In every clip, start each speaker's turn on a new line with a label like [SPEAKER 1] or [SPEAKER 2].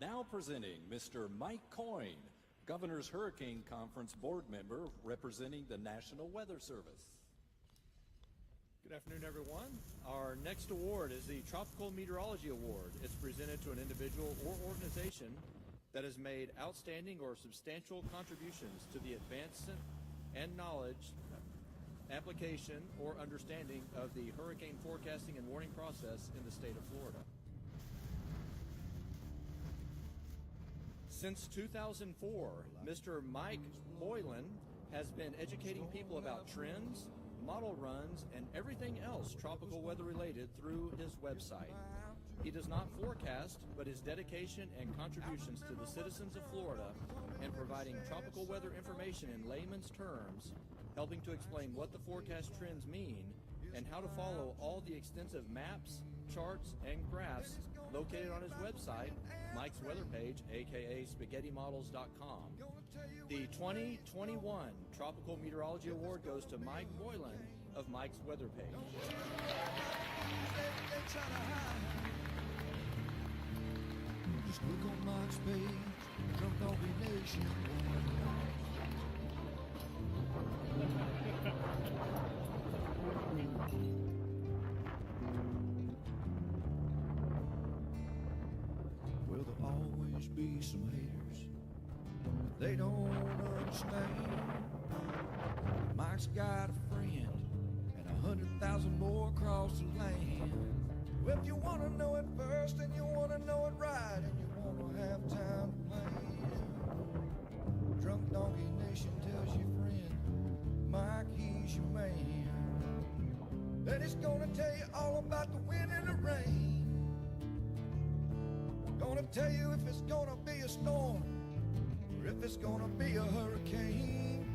[SPEAKER 1] Now presenting Mr. Mike Coyne, Governor's Hurricane Conference board member representing the National Weather Service.
[SPEAKER 2] Good afternoon, everyone. Our next award is the Tropical Meteorology Award. It's presented to an individual or organization that has made outstanding or substantial contributions to the advancement and knowledge, application, or understanding of the hurricane forecasting and warning process in the state of Florida. Since 2004, Mr. Mike Boylan has been educating people about trends, model runs, and everything else tropical weather related through his website. He does not forecast, but his dedication and contributions to the citizens of Florida and providing tropical weather information in layman's terms, helping to explain what the forecast trends mean and how to follow all the extensive maps, charts, and graphs located on his website, Mike's weather page, aka spaghettimodels.com. The 2021 Tropical Meteorology Award goes to Mike Boylan of Mike's weather page.
[SPEAKER 3] Just click on Mike's page, jump on the nation. Well, there'll always be some haters, but they don't understand. Mike's got a friend and 100,000 more across the land. Well, if you want to know it first and you want to know it right and you want to have time to plan, Drunk Donkey Nation tells your friend, Mike, he's your man. And he's gonna tell you all about the wind and the rain. Gonna tell you if it's gonna be a storm or if it's gonna be a hurricane.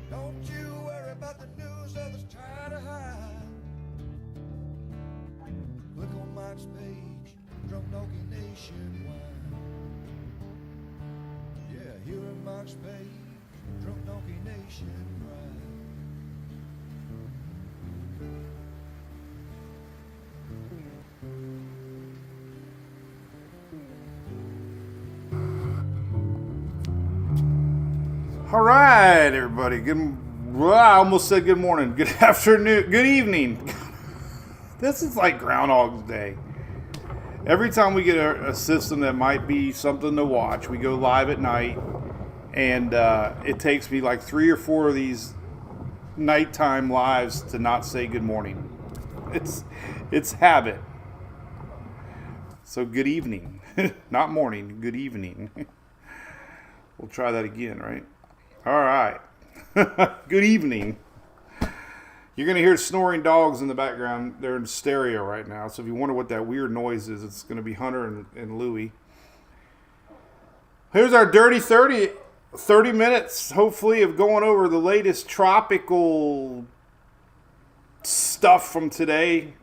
[SPEAKER 3] Don't you worry about the news others try to hide. Click on Mike's page, Drunk Donkey Nationwide. Yeah, here on Mike's page, Drunk Donkey Nationwide.
[SPEAKER 4] All right, everybody. Well, I almost said good morning. Good afternoon. Good evening. This is like Groundhog's Day. Every time we get a system that might be something to watch, we go live at night, and it takes me like 3 or 4 of these nighttime lives to not say good morning. It's habit. So good evening. Not morning, good evening. We'll try that again, right? All right. Good evening. You're going to hear snoring dogs in the background. They're in stereo right now. So if you wonder what that weird noise is, it's going to be Hunter and Louie. Here's our Dirty 30. 30 minutes, hopefully, of going over the latest tropical stuff from today.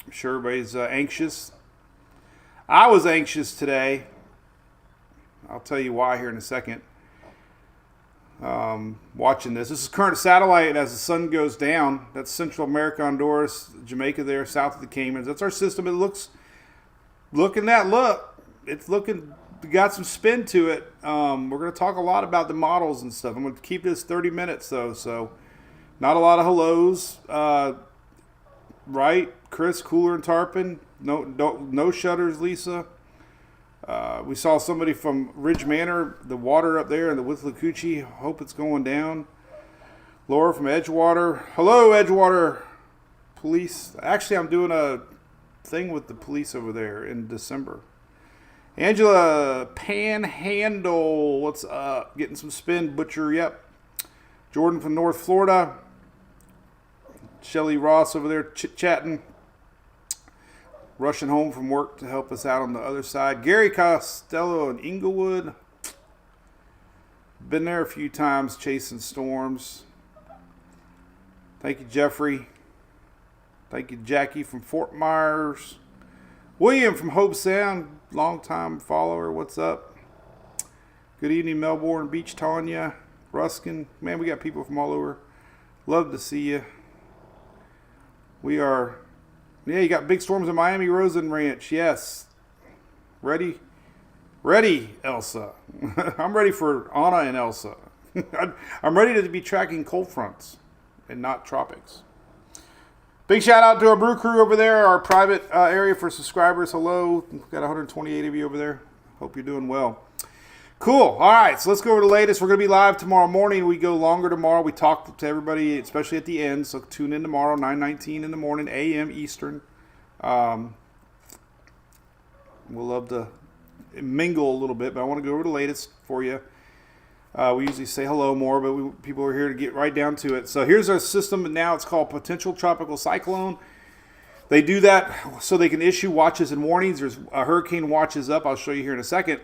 [SPEAKER 4] I'm sure everybody's anxious. I was anxious today. I'll tell you why here in a second. Watching this. This is current satellite as the sun goes down. That's Central America, Honduras, Jamaica there, south of the Caymans. That's our system. It looks, it's looking, got some spin to it. We're going to talk a lot about the models and stuff. I'm going to keep this 30 minutes though, so not a lot of hellos. Right? Chris, Cooler and Tarpon. No shutters, Lisa. We saw somebody from Ridge Manor, the water up there in the Withlacoochee. Hope it's going down. Laura from Edgewater. Hello, Edgewater Police. Actually, I'm doing a thing with the police over there in December. Angela Panhandle, what's up? Getting some spin, Butcher, yep. Jordan from North Florida. Shelly Ross over there chit-chatting. Rushing home from work to help us out on the other side. Gary Costello in Inglewood. Been there a few times chasing storms. Thank you, Jeffrey. Thank you, Jackie from Fort Myers. William from Hope Sound, longtime follower. What's up? Good evening, Melbourne Beach, Tanya. Ruskin. Man, we got people from all over. Love to see you. We are... Yeah, you got big storms in Miami, Rosen Ranch. Yes. Ready Ready, Elsa. I'm ready for Anna and Elsa. I'm ready to be tracking cold fronts and not tropics. Big shout out to our brew crew over there, our private area for subscribers. Hello. We've got 128 of you over there. Hope you're doing well. Cool. All right, so let's go over the latest. We're going to be live tomorrow morning. We go longer tomorrow. We talk to everybody, especially at the end. So tune in tomorrow, 9:19 in the morning, a.m. Eastern. We'll love to mingle a little bit, but I want to go over the latest for you. We usually say hello more, but people are here to get right down to it. So here's our system now. It's called Potential Tropical Cyclone. They do that so they can issue watches and warnings. There's hurricane watches up. I'll show you here in a second.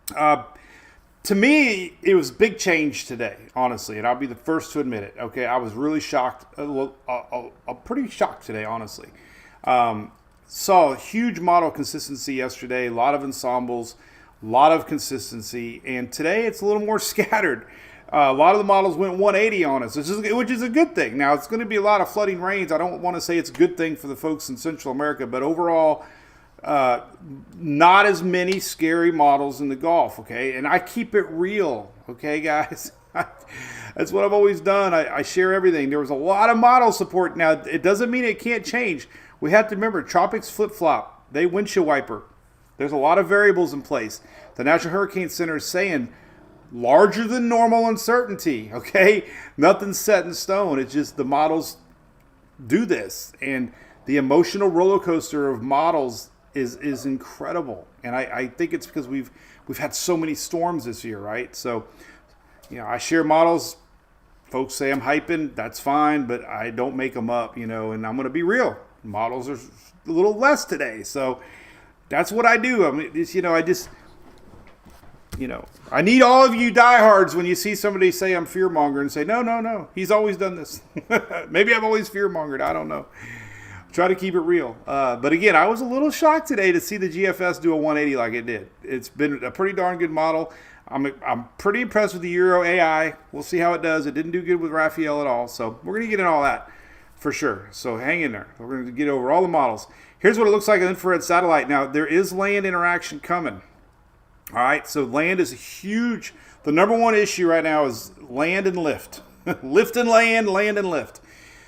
[SPEAKER 4] To me, it was big change today, honestly, and I'll be the first to admit it. Okay, I was really shocked. I'm pretty shocked today, honestly. Saw a huge model consistency yesterday, a lot of ensembles, a lot of consistency, and today it's a little more scattered. A lot of the models went 180 on us, which is a good thing. Now, it's going to be a lot of flooding rains. I don't want to say it's a good thing for the folks in Central America, but overall, not as many scary models in the Gulf, okay? And I keep it real, okay, guys? That's what I've always done. I share everything. There was a lot of model support. Now, it doesn't mean it can't change. We have to remember, tropics flip-flop. They windshield wiper. There's a lot of variables in place. The National Hurricane Center is saying larger than normal uncertainty, okay? Nothing's set in stone. It's just the models do this. And the emotional roller coaster of models is incredible. And I think it's because we've had so many storms this year, right? So, I share models. Folks say I'm hyping. That's fine, but I don't make them up, and I'm going to be real. Models are a little less today. So that's what I do. I mean, I need all of you diehards when you see somebody say I'm fear-monger and say, no, he's always done this. Maybe I've always fear-mongered. I don't know. Try to keep it real. But again, I was a little shocked today to see the GFS do a 180 like it did. It's been a pretty darn good model. I'm pretty impressed with the Euro AI. We'll see how it does. It didn't do good with Raphael at all. So we're going to get in all that for sure. So hang in there. We're going to get over all the models. Here's what it looks like on infrared satellite. Now, there is land interaction coming. All right, so land is huge. The number one issue right now is land and lift. Lift and land and lift.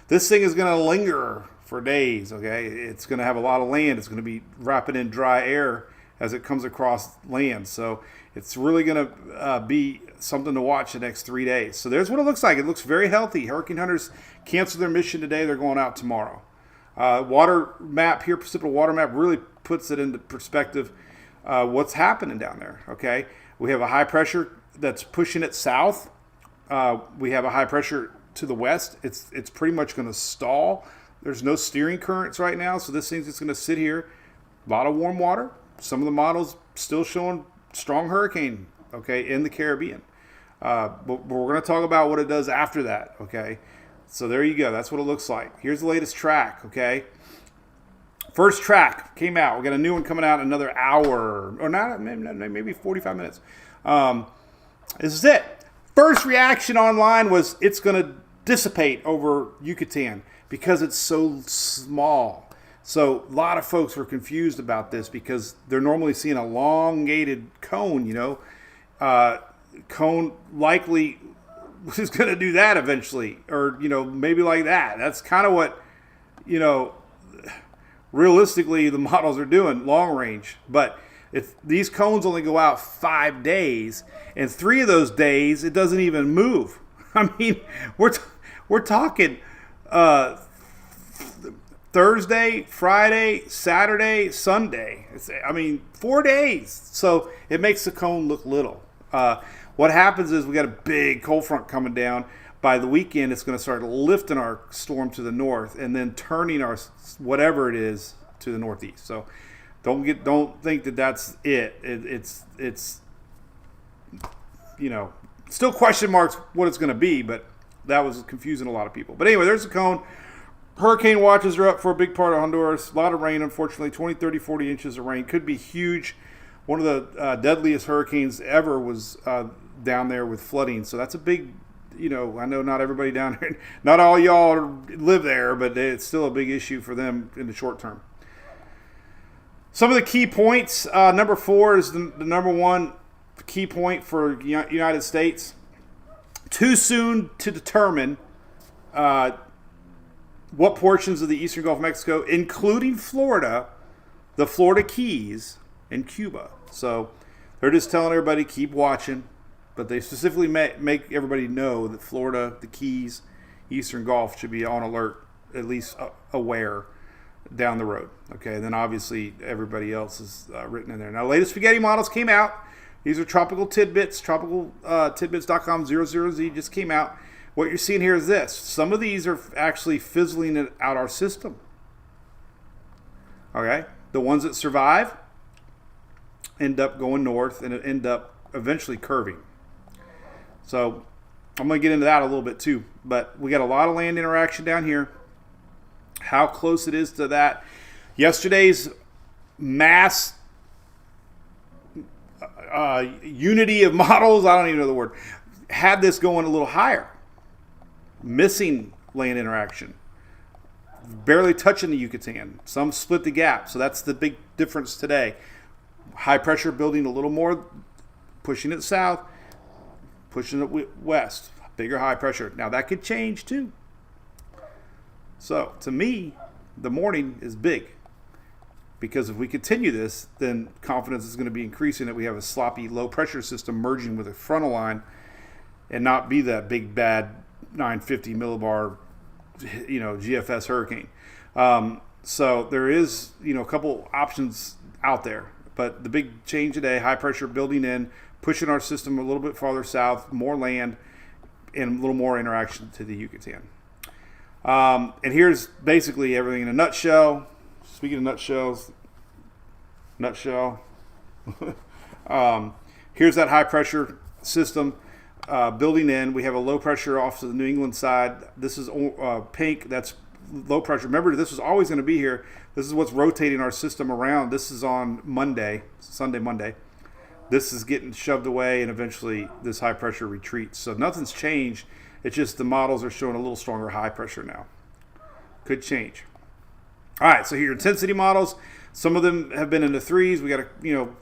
[SPEAKER 4] This thing is going to linger for days, okay? It's going to have a lot of land. It's going to be wrapping in dry air as it comes across land. So it's really going to be something to watch the next 3 days. So there's what it looks like. It looks very healthy. Hurricane hunters canceled their mission today. They're going out tomorrow. Water map here, precipitable water map, really puts it into perspective what's happening down there, okay? We have a high pressure that's pushing it south. We have a high pressure to the west. It's pretty much going to stall. There's no steering currents right now, so this thing's just going to sit here. A lot of warm water. Some of the models still showing strong hurricane, okay, in the Caribbean. But we're going to talk about what it does after that, okay? So there you go. That's what it looks like. Here's the latest track, okay? First track came out. We got a new one coming out in another hour, or not, maybe 45 minutes. This is it. First reaction online was it's going to dissipate over Yucatan because it's so small. So a lot of folks were confused about this because they're normally seeing a elongated cone, cone likely is going to do that eventually, or, maybe like that. That's kind of what, realistically the models are doing long range. But if these cones only go out 5 days, and 3 of those days it doesn't even move. I mean, we're talking Thursday, Friday, Saturday, Sunday. 4 days. So it makes the cone look little. What happens is we got a big cold front coming down. By the weekend, it's going to start lifting our storm to the north and then turning our whatever it is to the northeast. So don't think that that's it. It's still question marks what it's going to be, but that was confusing a lot of people. But anyway, there's the cone. Hurricane watches are up for a big part of Honduras. A lot of rain, unfortunately. 20, 30, 40 inches of rain. Could be huge. One of the deadliest hurricanes ever was down there with flooding. So that's a big, I know not everybody down there, not all y'all live there, but it's still a big issue for them in the short term. Some of the key points. Number 4 is the number one key point for United States. Too soon to determine what portions of the eastern Gulf of Mexico, including Florida, the Florida Keys, and Cuba. So they're just telling everybody, keep watching. But they specifically make everybody know that Florida, the Keys, Eastern Gulf should be on alert, at least aware down the road. Okay, and then obviously everybody else is written in there. Now, latest spaghetti models came out. These are tropical tidbits, tropicaltidbits.com 00Z just came out. What you're seeing here is this. Some of these are actually fizzling it out our system. Okay, the ones that survive end up going north and end up eventually curving. So I'm going to get into that a little bit too. But we got a lot of land interaction down here. How close it is to that. Yesterday's mass unity of models, I don't even know the word, had this going a little higher. Missing land interaction. Barely touching the Yucatan. Some split the gap. So that's the big difference today. High pressure building a little more, pushing it south, pushing it west. Bigger high pressure. Now that could change too. So to me, the morning is big. Because if we continue this, then confidence is going to be increasing that we have a sloppy low pressure system merging with a frontal line and not be that big bad 950 millibar, GFS hurricane. So there is, a couple options out there. But the big change today, high pressure building in, pushing our system a little bit farther south, more land, and a little more interaction to the Yucatan. And here's basically everything in a nutshell. Speaking of nutshell, here's that high pressure system building in. We have a low pressure off to the New England side. This is pink. That's low pressure. Remember, this was always going to be here. This is what's rotating our system around. This is on Sunday, Monday. This is getting shoved away, and eventually this high pressure retreats. So nothing's changed. It's just the models are showing a little stronger high pressure now. Could change. All right, so here are intensity models. Some of them have been in the 3s. We got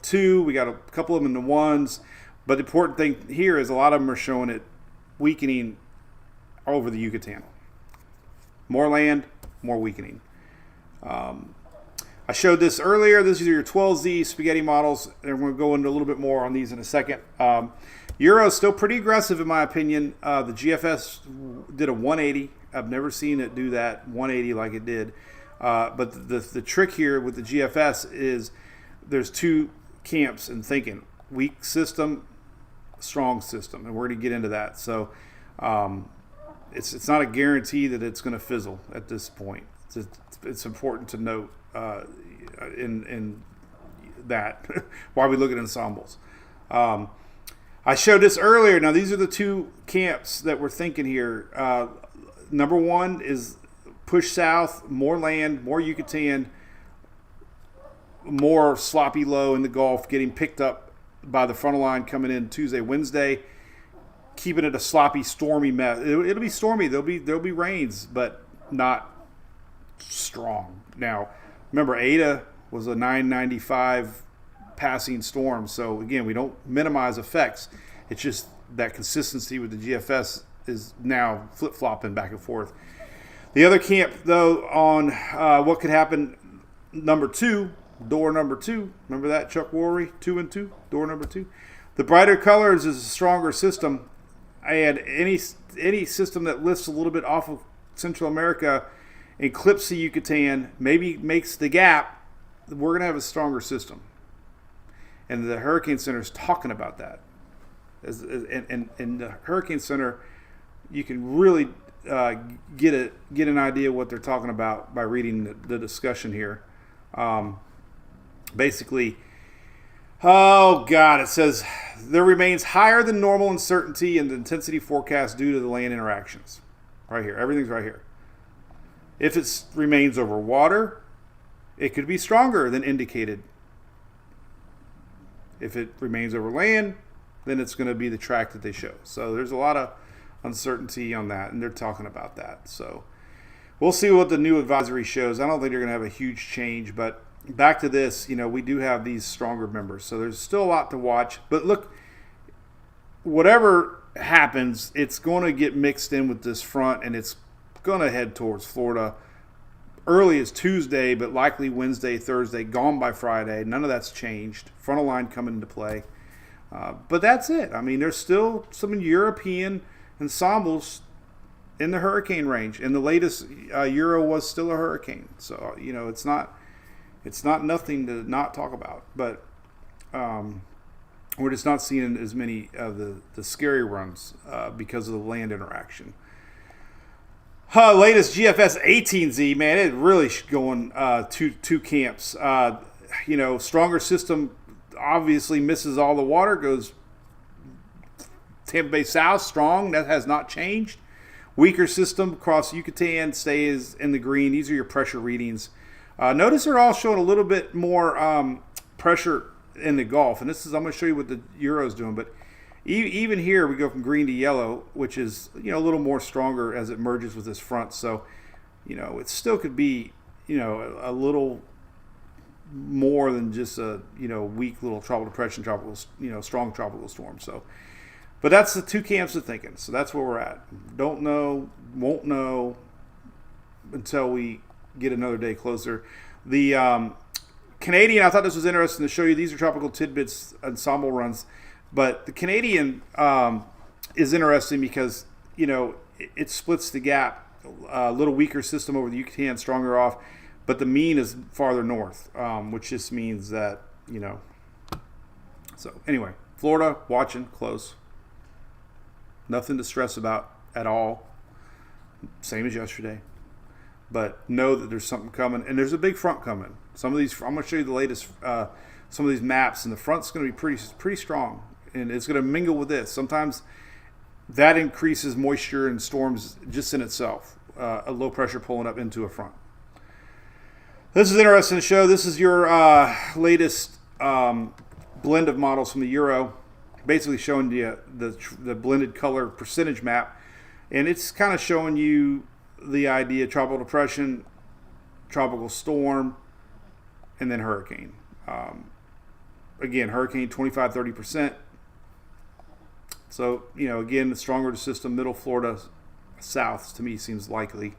[SPEAKER 4] 2. We got a couple of them in the 1s. But the important thing here is a lot of them are showing it weakening over the Yucatan. More land, more weakening. I showed this earlier. These are your 12Z spaghetti models, and we're going to go into a little bit more on these in a second. Euro is still pretty aggressive in my opinion. The GFS did a 180. I've never seen it do that 180 like it did. But the trick here with the GFS is there's two camps in thinking. Weak system, strong system, and we're going to get into that. So it's not a guarantee that it's going to fizzle at this point. It's important to note in that while we look at ensembles. I showed this earlier. Now, these are the two camps that we're thinking here. Number one is push south, more land, more Yucatan, more sloppy low in the Gulf, getting picked up by the frontal line coming in Tuesday, Wednesday, keeping it a sloppy, stormy mess. It'll be stormy. There'll be rains, but not strong. Now, remember, Ada was a 995 passing storm. So, again, we don't minimize effects. It's just that consistency with the GFS is now flip-flopping back and forth. The other camp, though, on what could happen, door number two. Remember that, Chuck Woolery, 2 and 2, door number 2. The brighter colors is a stronger system. And any system that lifts a little bit off of Central America and clips the Yucatan, maybe makes the gap, we're going to have a stronger system. And the Hurricane Center is talking about that. And the Hurricane Center, you can really get an idea what they're talking about by reading the discussion here. Basically, it says there remains higher than normal uncertainty in the intensity forecast due to the land interactions. Right here, everything's right here. If it remains over water, it could be stronger than indicated. If it remains over land, then it's going to be the track that they show. So there's a lot of uncertainty on that, and they're talking about that. So we'll see what the new advisory shows. I don't think they're going to have a huge change, but back to this, we do have these stronger members. So there's still a lot to watch. But look, whatever happens, it's going to get mixed in with this front, and it's going to head towards Florida early as Tuesday, but likely Wednesday, Thursday, gone by Friday. None of that's changed. Frontal line coming into play. But that's it. I mean, there's still some European ensembles in the hurricane range, and the latest Euro was still a hurricane. So it's not nothing to not talk about. But we're just not seeing as many of the scary runs because of the land interaction. Latest GFS 18Z, man, it really going two camps. Stronger system obviously misses all the water, goes Tampa Bay south, strong. That has not changed. Weaker system across Yucatan stays in the green. These are your pressure readings. Notice they're all showing a little bit more pressure in the Gulf, and I'm going to show you what the Euro's doing. But even here, we go from green to yellow, which is a little more stronger as it merges with this front. So, it still could be a little more than just a weak little tropical depression, strong tropical storm. So, but that's the two camps of thinking. So that's where we're at. Don't know, won't know until we get another day closer. The Canadian, I thought this was interesting to show you. These are tropical tidbits ensemble runs, but the Canadian is interesting because it splits the gap. A little weaker system over the Yucatan, stronger off. But the mean is farther north, which just means that, So anyway, Florida, watching close. Nothing to stress about at all. Same as yesterday. But know that there's something coming. And there's a big front coming. Some of these, I'm going to show you the latest, some of these maps. And the front's going to be pretty strong. And it's going to mingle with this. Sometimes that increases moisture and storms just in itself. A low pressure pulling up into a front. This is interesting to show. This is your latest blend of models from the Euro, basically showing you the blended color percentage map. And it's kind of showing you the idea: tropical depression, tropical storm, and then hurricane. Again, hurricane 25-30%. So, again, the stronger the system, middle Florida, south, to me seems likely.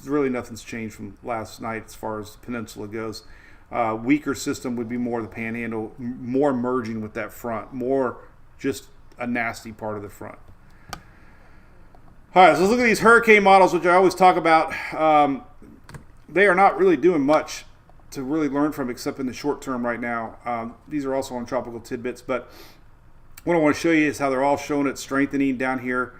[SPEAKER 4] Really nothing's changed from last night as far as the peninsula goes. Weaker system would be more the panhandle, more merging with that front, more just a nasty part of the front. All right, so let's look at these hurricane models, which I always talk about. They are not really doing much to really learn from except in the short term right now. These are also on tropical tidbits, but what I want to show you is how they're all showing it strengthening down here.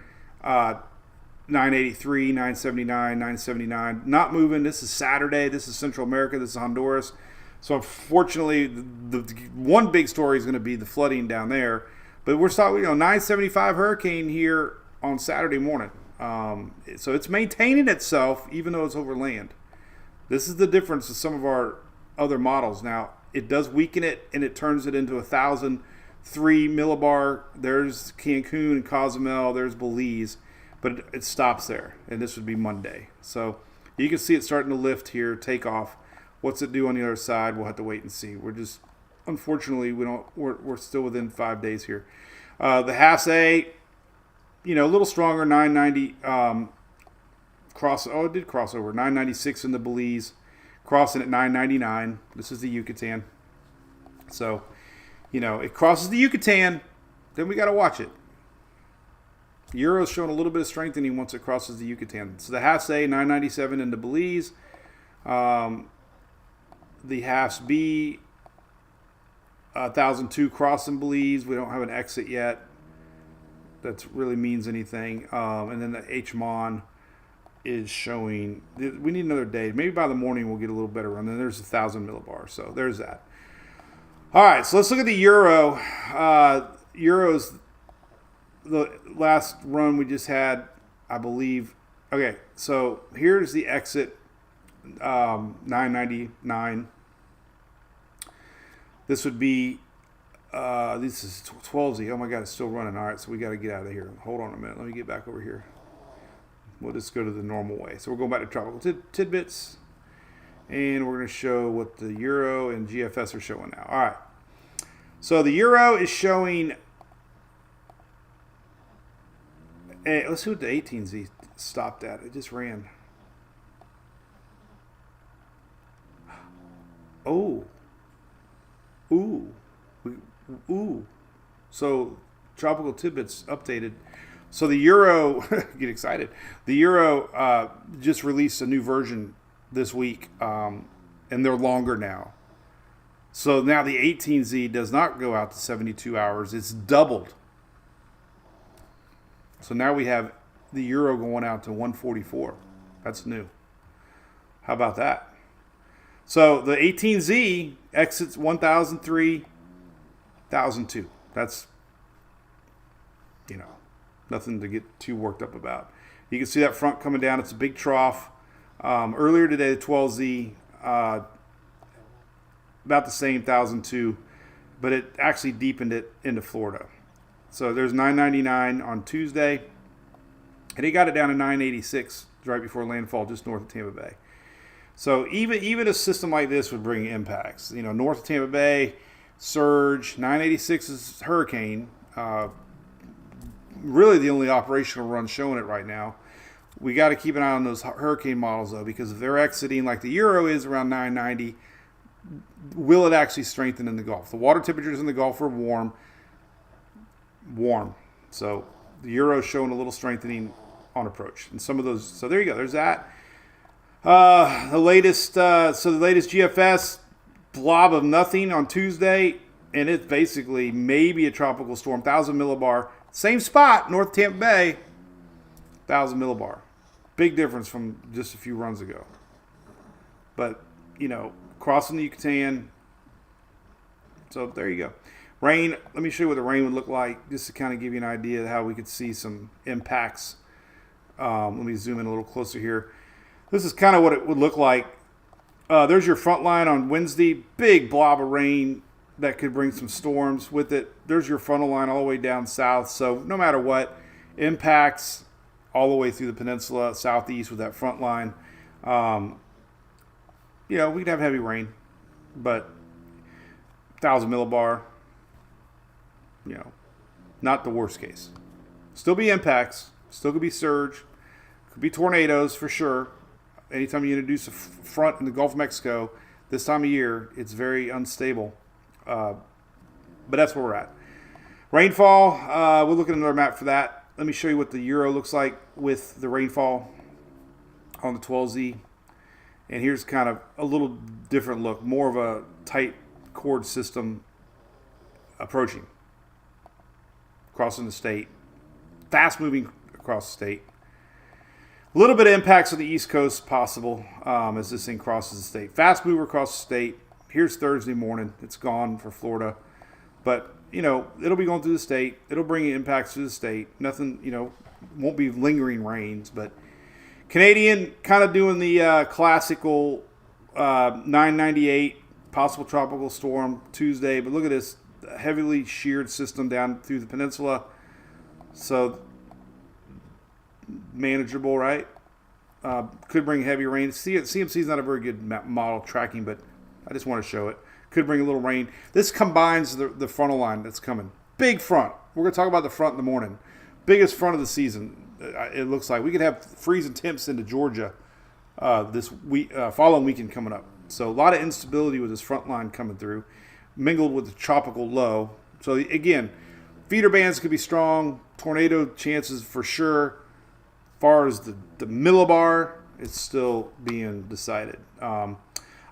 [SPEAKER 4] 983, 979, 979. Not moving. This is Saturday. This is Central America. This is Honduras. So unfortunately, the one big story is going to be the flooding down there. But we're starting, 975 hurricane here on Saturday morning. So it's maintaining itself even though it's over land. This is the difference with some of our other models. Now, it does weaken it, and it turns it into 1,003 millibar. There's Cancun and Cozumel. There's Belize. But it stops there, and this would be Monday. So you can see it starting to lift here, take off. What's it do on the other side? We'll have to wait and see. We're just, unfortunately, we're still within 5 days here. The Hass A, a little stronger, 990 it did cross over. 996 in the Belize, crossing at 999. This is the Yucatan. So, it crosses the Yucatan, then we got to watch it. Euro's showing a little bit of strengthening once it crosses the Yucatan. So the Hass A, 997 into Belize. The Hass B, 1,002 crossing Belize. We don't have an exit yet. That really means anything. And then the H-Mon is showing. We need another day. Maybe by the morning we'll get a little better run. Then there's 1,000 millibar. So there's that. All right, so let's look at the Euro. Euro's the last run we just had, I believe. Okay, so here's the exit, 999. This would be, this is 12Z. Oh my God, it's still running. All right, so we got to get out of here. Hold on a minute. Let me get back over here. We'll just go to the normal way. So we're going back to tropical tidbits. And we're going to show what the Euro and GFS are showing now. All right. So the Euro is showing. Let's see what the 18Z stopped at. It just ran. Oh. Ooh. Ooh. So Tropical Tidbits updated. So the Euro, get excited. The Euro just released a new version this week, and they're longer now. So now the 18Z does not go out to 72 hours. It's doubled. So now we have the Euro going out to 144. That's new. How about that? So the 18Z exits 1003, 1002. That's, nothing to get too worked up about. You can see that front coming down. It's a big trough. Earlier today, the 12Z, about the same, 1002, but it actually deepened it into Florida. So there's 999 on Tuesday, and he got it down to 986 right before landfall, just north of Tampa Bay. So even a system like this would bring impacts. North of Tampa Bay, surge, 986 is hurricane. Really the only operational run showing it right now. We got to keep an eye on those hurricane models, though, because if they're exiting like the Euro is around 990, will it actually strengthen in the Gulf? The water temperatures in the Gulf are warm. So the Euro is showing a little strengthening on approach. And some of those, so there you go. There's that. The latest GFS, blob of nothing on Tuesday, and it's basically maybe a tropical storm, 1,000 millibar. Same spot, North Tampa Bay, 1,000 millibar. Big difference from just a few runs ago. But, crossing the Yucatan. So there you go. Rain, let me show you what the rain would look like, just to kind of give you an idea of how we could see some impacts. Let me zoom in a little closer here. This is kind of what it would look like. There's your front line on Wednesday. Big blob of rain that could bring some storms with it. There's your frontal line all the way down south. So no matter what, impacts all the way through the peninsula, southeast with that front line. We'd have heavy rain, but 1,000 millibar, not the worst case. Still be impacts. Still could be surge. Could be tornadoes for sure. Anytime you introduce a front in the Gulf of Mexico, this time of year, it's very unstable. But that's where we're at. Rainfall, we'll look at another map for that. Let me show you what the Euro looks like with the rainfall on the 12Z. And here's kind of a little different look, more of a tight chord system approaching, crossing the state, fast moving across the state. A little bit of impacts on the East Coast possible as this thing crosses the state. Fast mover across the state. Here's Thursday morning. It's gone for Florida. But, it'll be going through the state. It'll bring impacts to the state. Nothing, won't be lingering rains. But Canadian kind of doing the classical 998 possible tropical storm Tuesday. But look at this heavily sheared system down through the peninsula. So manageable, right? Could bring heavy rain. CMC is not a very good model tracking, but I just want to show it. Could bring a little rain. This combines the frontal line that's coming. Big front. We're going to talk about the front in the morning. Biggest front of the season, it looks like. We could have freezing temps into Georgia this week, following weekend coming up. So a lot of instability with this front line coming through, mingled with the tropical low. So again, feeder bands could be strong. Tornado chances for sure. As far as the millibar, it's still being decided.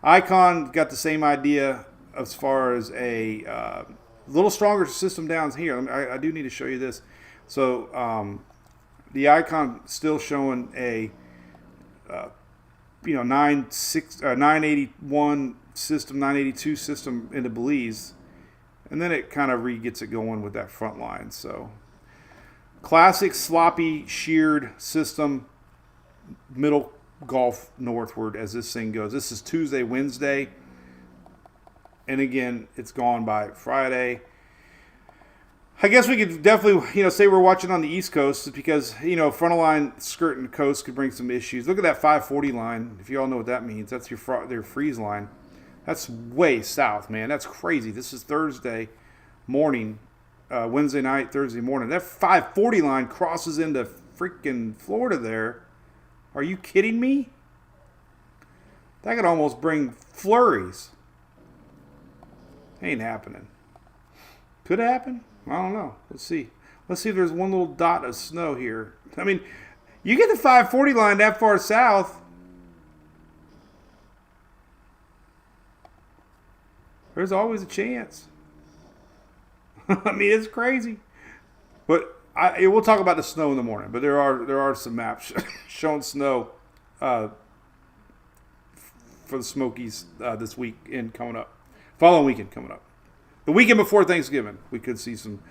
[SPEAKER 4] Icon got the same idea as far as a little stronger system down here. I do need to show you this. So the Icon still showing a 981 system, 982 system into Belize, and then it kind of gets it going with that front line. So classic sloppy sheared system, middle Gulf northward as this thing goes. This is Tuesday, Wednesday, and again, it's gone by Friday. I guess we could definitely, say we're watching on the East Coast because, frontal line skirting the coast could bring some issues. Look at that 540 line. If you all know what that means, that's their freeze line. That's way south, man. That's crazy. This is Thursday morning, Wednesday night, Thursday morning. That 540 line crosses into freaking Florida there. Are you kidding me? That could almost bring flurries. Ain't happening. Could it happen? I don't know. Let's see. Let's see if there's one little dot of snow here. I mean, you get the 540 line that far south, there's always a chance. I mean, it's crazy. But we'll talk about the snow in the morning. But there are some maps showing snow for the Smokies this weekend coming up. Following weekend coming up. The weekend before Thanksgiving, we could see some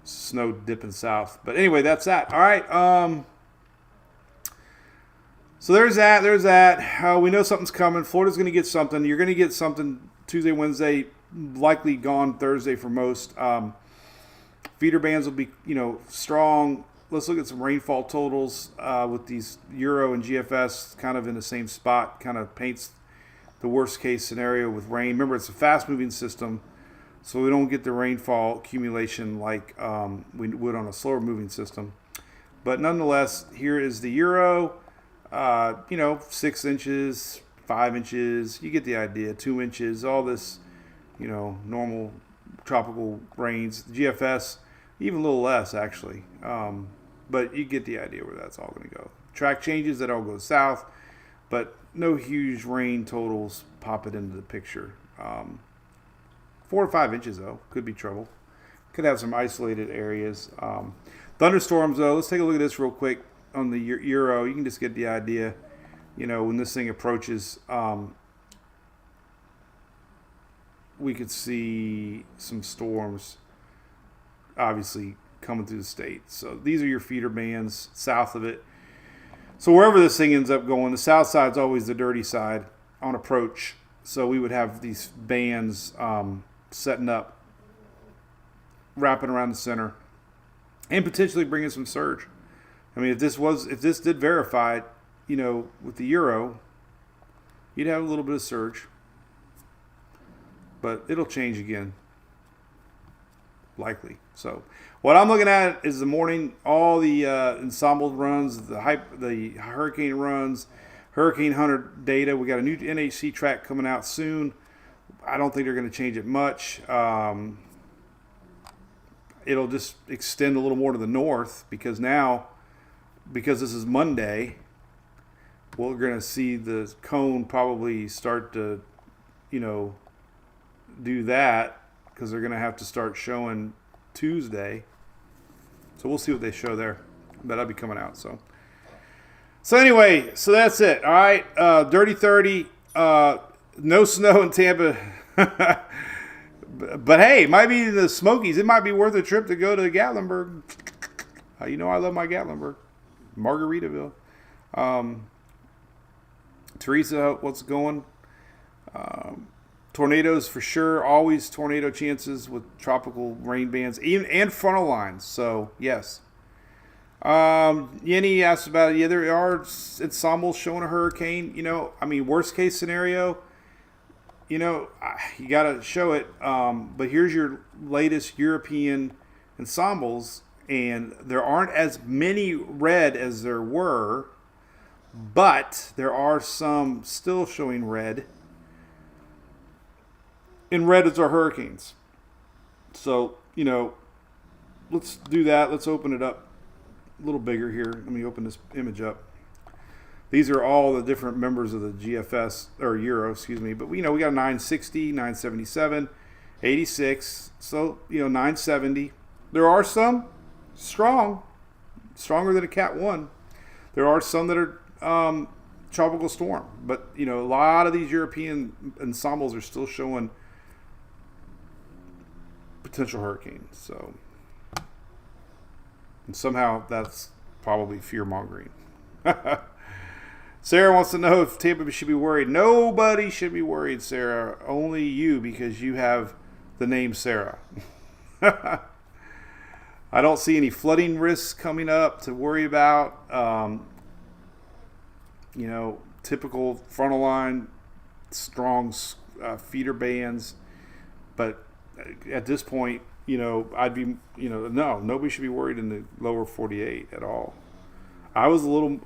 [SPEAKER 4] snow dipping south. But anyway, that's that. All right. So there's that. We know something's coming. Florida's going to get something. You're going to get something Tuesday, Wednesday, likely gone Thursday for most. Feeder bands will be, strong. Let's look at some rainfall totals with these Euro and GFS kind of in the same spot. Kind of paints the worst case scenario with rain. Remember, it's a fast-moving system. So we don't get the rainfall accumulation like we would on a slower moving system. But nonetheless, here is the Euro, 6 inches, 5 inches. You get the idea, 2 inches, all this, normal tropical rains. GFS, even a little less actually. But you get the idea where that's all going to go. Track changes, that all goes south. But no huge rain totals pop it into the picture. 4 to 5 inches, though, could be trouble. Could have some isolated areas. Thunderstorms, though, let's take a look at this real quick on the Euro. You can just get the idea, when this thing approaches, we could see some storms, obviously, coming through the state. So these are your feeder bands south of it. So wherever this thing ends up going, the south side's always the dirty side on approach. So we would have these bands setting up, wrapping around the center, and potentially bringing some surge. I mean, if this did verify, with the Euro, you'd have a little bit of surge, but it'll change again, likely. So what I'm looking at is the morning, all the ensemble runs, the hurricane runs, Hurricane Hunter data. We got a new NHC track coming out soon. I don't think they're going to change it much. It'll just extend a little more to the north because this is Monday, we're going to see the cone probably start to, do that because they're going to have to start showing Tuesday. So we'll see what they show there. But that'll be coming out. So anyway, so that's it. All right, Dirty 30. No snow in Tampa. But hey, it might be the Smokies. It might be worth a trip to go to Gatlinburg. I love my Gatlinburg. Margaritaville. Teresa, what's going? Tornadoes for sure. Always tornado chances with tropical rain bands and frontal lines. So, yes. Yenny asked about it. Yeah, there are ensembles showing a hurricane. Worst case scenario, you got to show it. But here's your latest European ensembles, and there aren't as many red as there were, but there are some still showing red. And red is our hurricanes. So, let's do that. Let's open it up a little bigger here. Let me open this image up. These are all the different members of the GFS, or Euro, excuse me. But, we got 960, 977, 86. So, 970. There are some stronger than a Cat 1. There are some that are tropical storm. But, a lot of these European ensembles are still showing potential hurricanes. So, and somehow that's probably fear-mongering. Sarah wants to know if Tampa should be worried. Nobody should be worried, Sarah. Only you, because you have the name Sarah. I don't see any flooding risks coming up to worry about. Typical frontal line, strong feeder bands. But at this point, I'd be, no, nobody should be worried in the lower 48 at all. I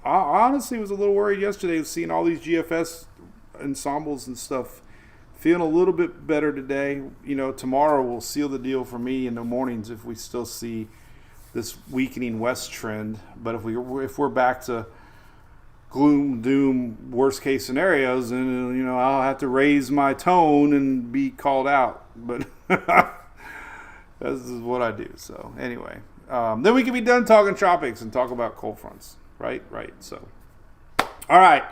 [SPEAKER 4] honestly was a little worried yesterday seeing all these GFS ensembles and stuff. Feeling a little bit better today. Tomorrow will seal the deal for me in the mornings if we still see this weakening west trend. But if we're back to gloom, doom, worst case scenarios, then I'll have to raise my tone and be called out. But this is what I do. So anyway, then we can be done talking tropics and talk about cold fronts. Right. So, all right.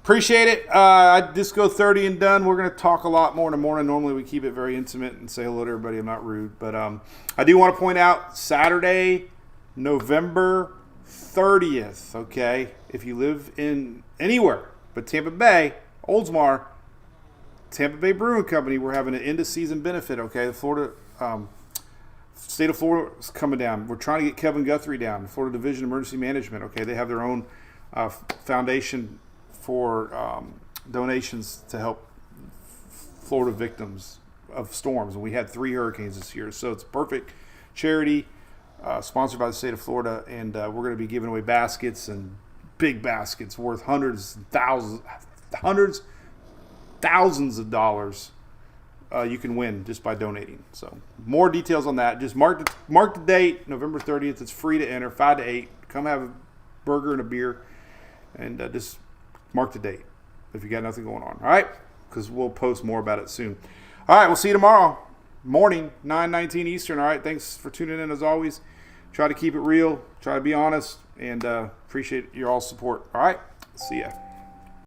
[SPEAKER 4] Appreciate it. I just go 30 and done. We're going to talk a lot more in the morning. Normally we keep it very intimate and say hello to everybody. I'm not rude. But I do want to point out Saturday, November 30th, okay? If you live in anywhere but Tampa Bay, Oldsmar, Tampa Bay Brewing Company, we're having an end-of-season benefit, okay? The Florida state of Florida is coming down. We're trying to get Kevin Guthrie down, Florida Division of Emergency Management, okay? They have their own foundation for donations to help Florida victims of storms. And we had 3 hurricanes this year. So it's a perfect charity sponsored by the state of Florida. And we're going to be giving away baskets and big baskets worth hundreds, thousands of dollars you can win just by donating. So more details on that. Just mark the date, November 30th. It's free to enter, 5 to 8. Come have a burger and a beer. And just mark the date if you got nothing going on. All right? Because we'll post more about it soon. All right. We'll see you tomorrow morning, 9:19 Eastern. All right. Thanks for tuning in as always. Try to keep it real. Try to be honest. And appreciate your all support. All right. See ya.